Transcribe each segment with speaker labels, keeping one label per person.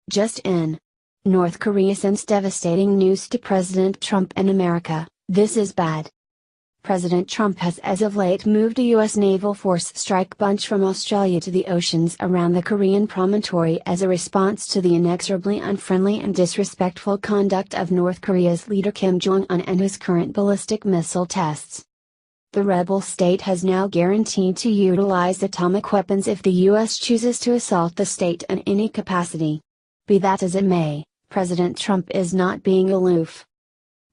Speaker 1: Just in. North Korea sends devastating news to President Trump and America, this is bad. President Trump has as of late moved a U.S. naval force strike bunch from Australia to the oceans around the Korean promontory as a response to the inexorably unfriendly and disrespectful conduct of North Korea's leader Kim Jong-un and his current ballistic missile tests. The rebel state has now guaranteed to utilize atomic weapons if the U.S. chooses to assault the state in any capacity. Be that as it may, President Trump is not being aloof.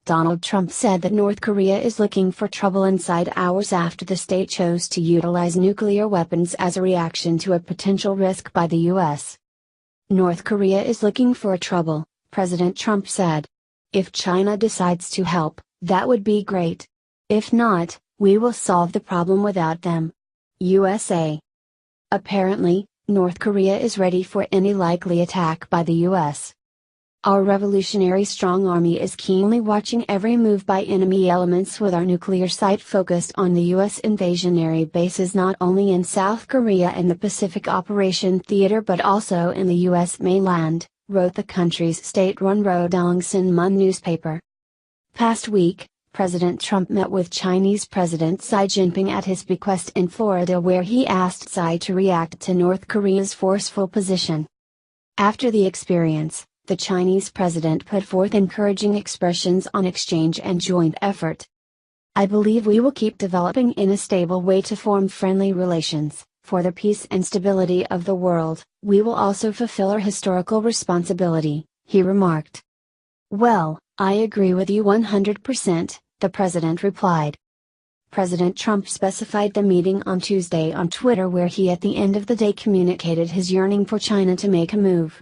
Speaker 1: Donald Trump said that North Korea is looking for trouble inside hours after the state chose to utilize nuclear weapons as a reaction to a potential risk by the U.S. North Korea is looking for trouble, President Trump said. If China decides to help, that would be great. If not, we will solve the problem without them. U.S.A. Apparently, North Korea is ready for any likely attack by the U.S. Our revolutionary strong army is keenly watching every move by enemy elements with our nuclear sight focused on the U.S. invasionary bases not only in South Korea and the Pacific Operation Theater but also in the U.S. mainland, wrote the country's state-run Rodong Sinmun newspaper. Past week, President Trump met with Chinese President Xi Jinping at his bequest in Florida where he asked Xi to react to North Korea's forceful position. After the experience, the Chinese president put forth encouraging expressions on exchange and joint effort. I believe we will keep developing in a stable way to form friendly relations, for the peace and stability of the world. We will also fulfill our historical responsibility, he remarked. Well, I agree with you 100%, the president replied. President Trump specified the meeting on Tuesday on Twitter where he at the end of the day communicated his yearning for China to make a move.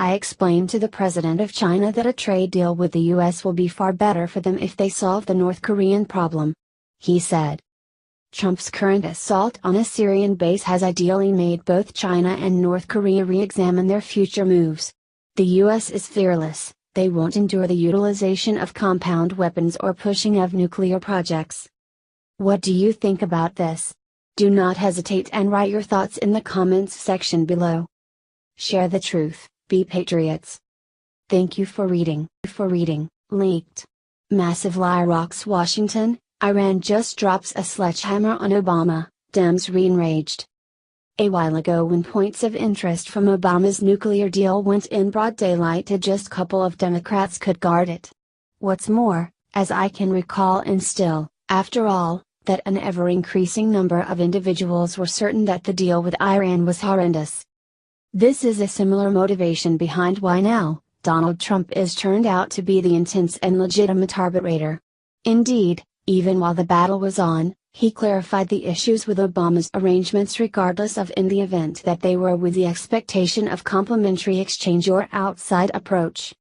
Speaker 1: I explained to the president of China that a trade deal with the U.S. will be far better for them if they solve the North Korean problem. He said. Trump's current assault on a Syrian base has ideally made both China and North Korea re-examine their future moves. The U.S. is fearless, they won't endure the utilization of compound weapons or pushing of nuclear projects. What do you think about this? Do not hesitate and write your thoughts in the comments section below. Share the truth. Be patriots. Thank you for reading. Leaked. Massive lie rocks Washington, Iran just drops a sledgehammer on Obama, Dems re-enraged. A while ago when points of interest from Obama's nuclear deal went in broad daylight just a couple of Democrats could guard it. What's more, as I can recall and still, after all, that an ever-increasing number of individuals were certain that the deal with Iran was horrendous. This is a similar motivation behind why now, Donald Trump is turned out to be the intense and legitimate arbitrator. Indeed, even while the battle was on, he clarified the issues with Obama's arrangements regardless of in the event that they were with the expectation of complementary exchange or outside approach.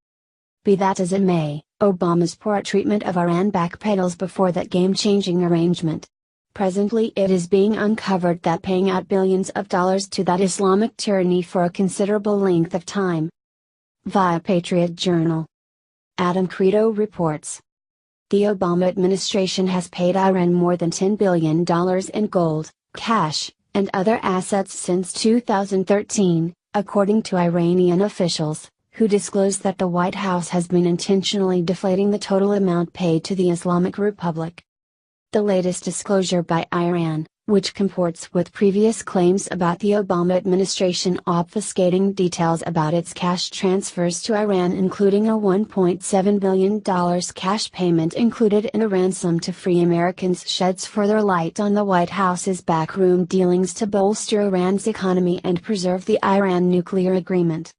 Speaker 1: Be that as it may, Obama's poor treatment of Iran backpedals before that game-changing arrangement. Presently it is being uncovered that paying out billions of dollars to that Islamic tyranny for a considerable length of time. Via Patriot Journal. Adam Credo reports. The Obama administration has paid Iran more than $10 billion in gold, cash, and other assets since 2013, according to Iranian officials, who disclosed that the White House has been intentionally deflating the total amount paid to the Islamic Republic. The latest disclosure by Iran, which comports with previous claims about the Obama administration obfuscating details about its cash transfers to Iran including a $1.7 billion cash payment included in a ransom to free Americans, sheds further light on the White House's backroom dealings to bolster Iran's economy and preserve the Iran nuclear agreement.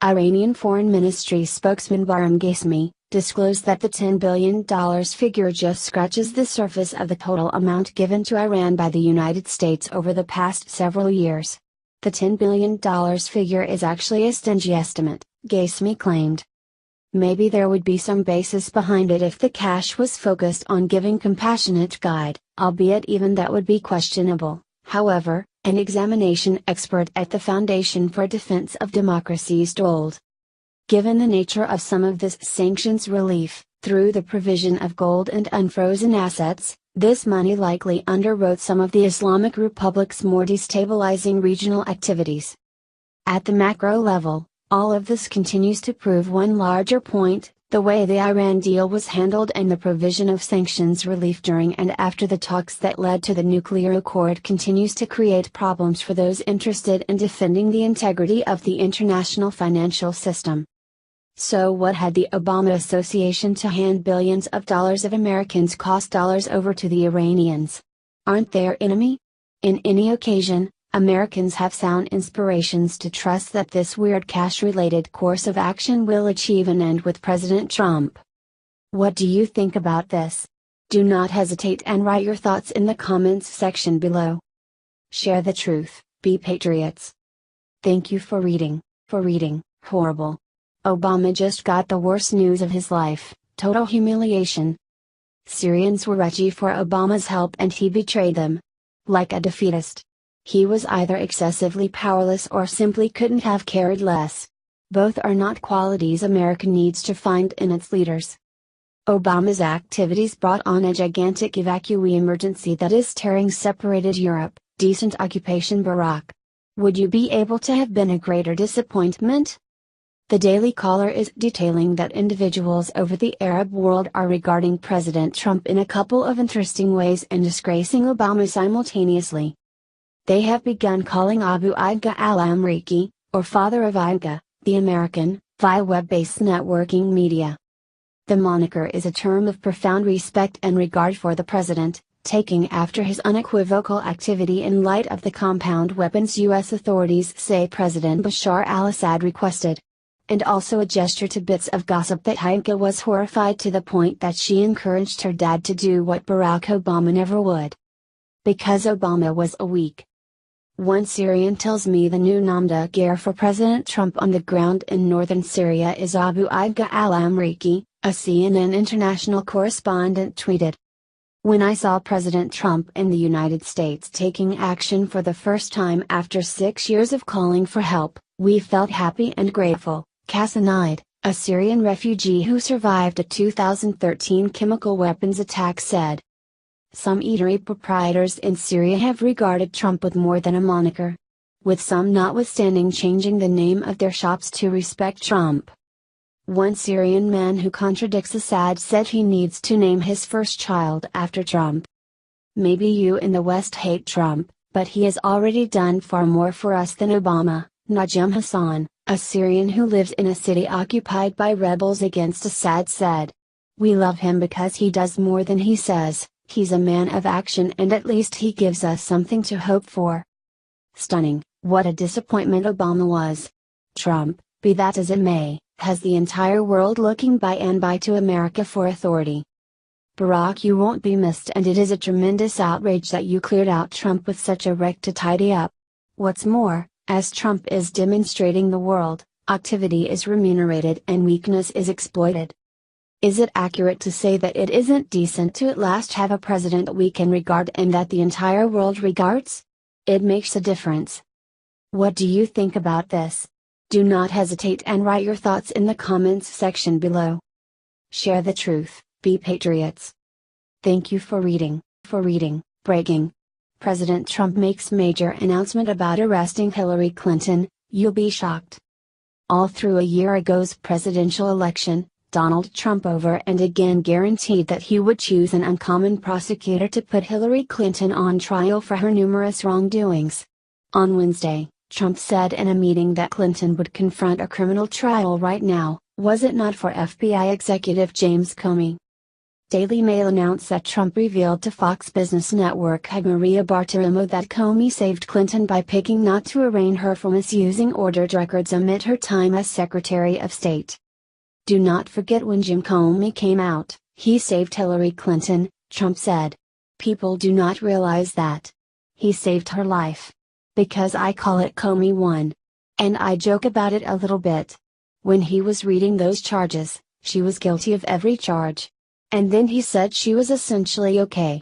Speaker 1: Iranian Foreign Ministry spokesman Bahram Ghasemi disclosed that the $10 billion figure just scratches the surface of the total amount given to Iran by the United States over the past several years. The $10 billion figure is actually a stingy estimate, Ghasemi claimed. Maybe there would be some basis behind it if the cash was focused on giving compassionate guide, albeit even that would be questionable. However, an examination expert at the Foundation for Defense of Democracy told. Given the nature of some of this sanctions relief, through the provision of gold and unfrozen assets, this money likely underwrote some of the Islamic Republic's more destabilizing regional activities. At the macro level, All of this continues to prove one larger point: the way the Iran deal was handled and the provision of sanctions relief during and after the talks that led to the nuclear accord continues to create problems for those interested in defending the integrity of the international financial system. So what had the Obama Association to hand billions of dollars of Americans' cost dollars over to the Iranians? Aren't their enemy? In any occasion, Americans have sound inspirations to trust that this weird cash-related course of action will achieve an end with President Trump. What do you think about this? Do not hesitate and write your thoughts in the comments section below. Share the truth, be patriots. Thank you for reading. Horrible. Obama just got the worst news of his life, total humiliation. Syrians were ready for Obama's help and he betrayed them. Like a defeatist. He was either excessively powerless or simply couldn't have cared less. Both are not qualities America needs to find in its leaders. Obama's activities brought on a gigantic evacuee emergency that is tearing separated Europe. Decent occupation Barack. Would you be able to have been a greater disappointment? The Daily Caller is detailing that individuals over the Arab world are regarding President Trump in a couple of interesting ways and disgracing Obama simultaneously. They have begun calling Abu Aidga al-Amriki, or Father of Aidga, the American, via web-based networking media. The moniker is a term of profound respect and regard for the president, taking after his unequivocal activity in light of the compound weapons U.S. authorities say President Bashar al-Assad requested. And also a gesture to bits of gossip that Aidga was horrified to the point that she encouraged her dad to do what Barack Obama never would. Because Obama was a weak. One Syrian tells me the new nom de guerre for President Trump on the ground in northern Syria is Abu Aidga al-Amriki, a CNN international correspondent tweeted. When I saw President Trump in the United States taking action for the first time after 6 years of calling for help, we felt happy and grateful, Kasanaid, a Syrian refugee who survived a 2013 chemical weapons attack said. Some eatery proprietors in Syria have regarded Trump with more than a moniker. With some notwithstanding changing the name of their shops to respect Trump. One Syrian man who contradicts Assad said he needs to name his first child after Trump. Maybe you in the West hate Trump, but he has already done far more for us than Obama, Najim Hassan, a Syrian who lives in a city occupied by rebels against Assad said. We love him because he does more than he says. He's a man of action and at least he gives us something to hope for. Stunning, what a disappointment Obama was. Trump, be that as it may, has the entire world looking by and by to America for authority. Barack, you won't be missed, and it is a tremendous outrage that you cleared out Trump with such a wreck to tidy up. What's more, as Trump is demonstrating the world, activity is remunerated and weakness is exploited. Is it accurate to say that it isn't decent to at last have a president we can regard and that the entire world regards? It makes a difference. What do you think about this? Do not hesitate and write your thoughts in the comments section below. Share the truth, be patriots. Thank you for reading. Breaking. President Trump makes major announcement about arresting Hillary Clinton, you'll be shocked. All through a year ago's presidential election, Donald Trump over and again guaranteed that he would choose an uncommon prosecutor to put Hillary Clinton on trial for her numerous wrongdoings. On Wednesday, Trump said in a meeting that Clinton would confront a criminal trial right now, was it not for FBI executive James Comey. Daily Mail announced that Trump revealed to Fox Business Network head Maria Bartiromo that Comey saved Clinton by picking not to arraign her for misusing ordered records amid her time as Secretary of State. Do not forget when Jim Comey came out, he saved Hillary Clinton, Trump said. People do not realize that. He saved her life. Because I call it Comey 1. And I joke about it a little bit. When he was reading those charges, she was guilty of every charge. And then he said she was essentially okay.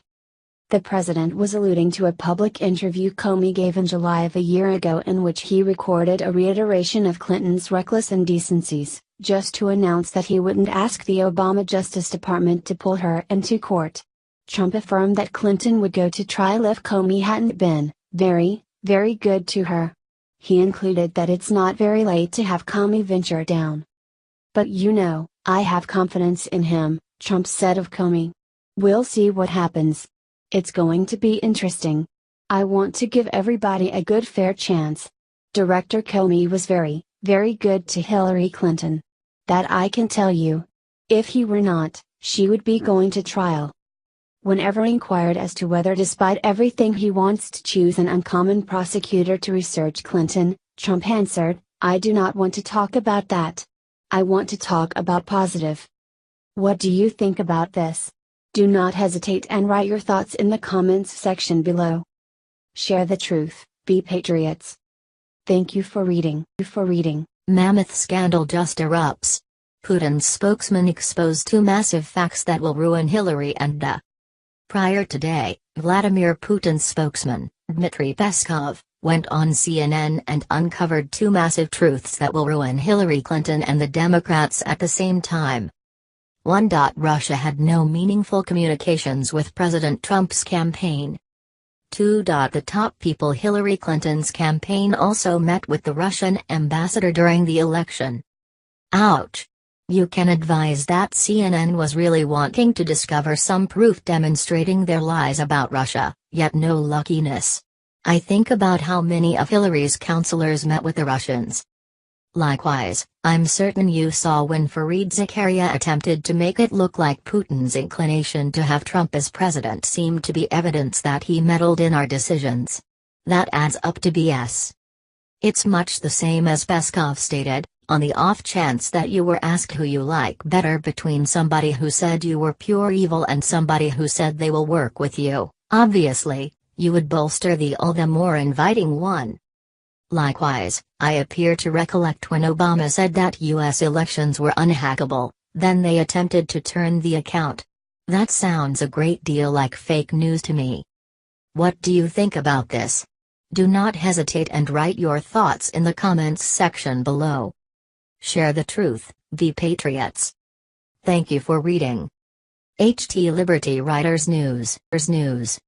Speaker 1: The president was alluding to a public interview Comey gave in July of a year ago in which he recorded a reiteration of Clinton's reckless indecencies, just to announce that he wouldn't ask the Obama Justice Department to pull her into court. Trump affirmed that Clinton would go to trial if Comey hadn't been very, very good to her. He included that it's not very late to have Comey venture down. But I have confidence in him, Trump said of Comey. We'll see what happens. It's going to be interesting. I want to give everybody a good fair chance. Director Comey was very, very good to Hillary Clinton. That I can tell you. If he were not, she would be going to trial. Whenever inquired as to whether despite everything he wants to choose an uncommon prosecutor to research Clinton, Trump answered, "I do not want to talk about that. I want to talk about positive." What do you think about this? Do not hesitate and write your thoughts in the comments section below. Share the truth, be patriots. Thank you for reading.
Speaker 2: Mammoth scandal just erupts. Putin's spokesman exposed two massive facts that will ruin Hillary and the. Prior today, Vladimir Putin's spokesman, Dmitry Peskov, went on CNN and uncovered two massive truths that will ruin Hillary Clinton and the Democrats at the same time. 1. Russia had no meaningful communications with President Trump's campaign. 2. The top people Hillary Clinton's campaign also met with the Russian ambassador during the election. Ouch! You can advise that CNN was really wanting to discover some proof demonstrating their lies about Russia, yet no luckiness. I think about how many of Hillary's counselors met with the Russians. Likewise, I'm certain you saw when Fareed Zakaria attempted to make it look like Putin's inclination to have Trump as president seemed to be evidence that he meddled in our decisions. That adds up to BS. It's much the same as Peskov stated, on the off chance that you were asked who you like better between somebody who said you were pure evil and somebody who said they will work with you, obviously, you would bolster the all the more inviting one. Likewise, I appear to recollect when Obama said that U.S. elections were unhackable, then they attempted to turn the account. That sounds a great deal like fake news to me. What do you think about this? Do not hesitate and write your thoughts in the comments section below. Share the truth, be patriots. Thank you for reading. HT Liberty Writers News.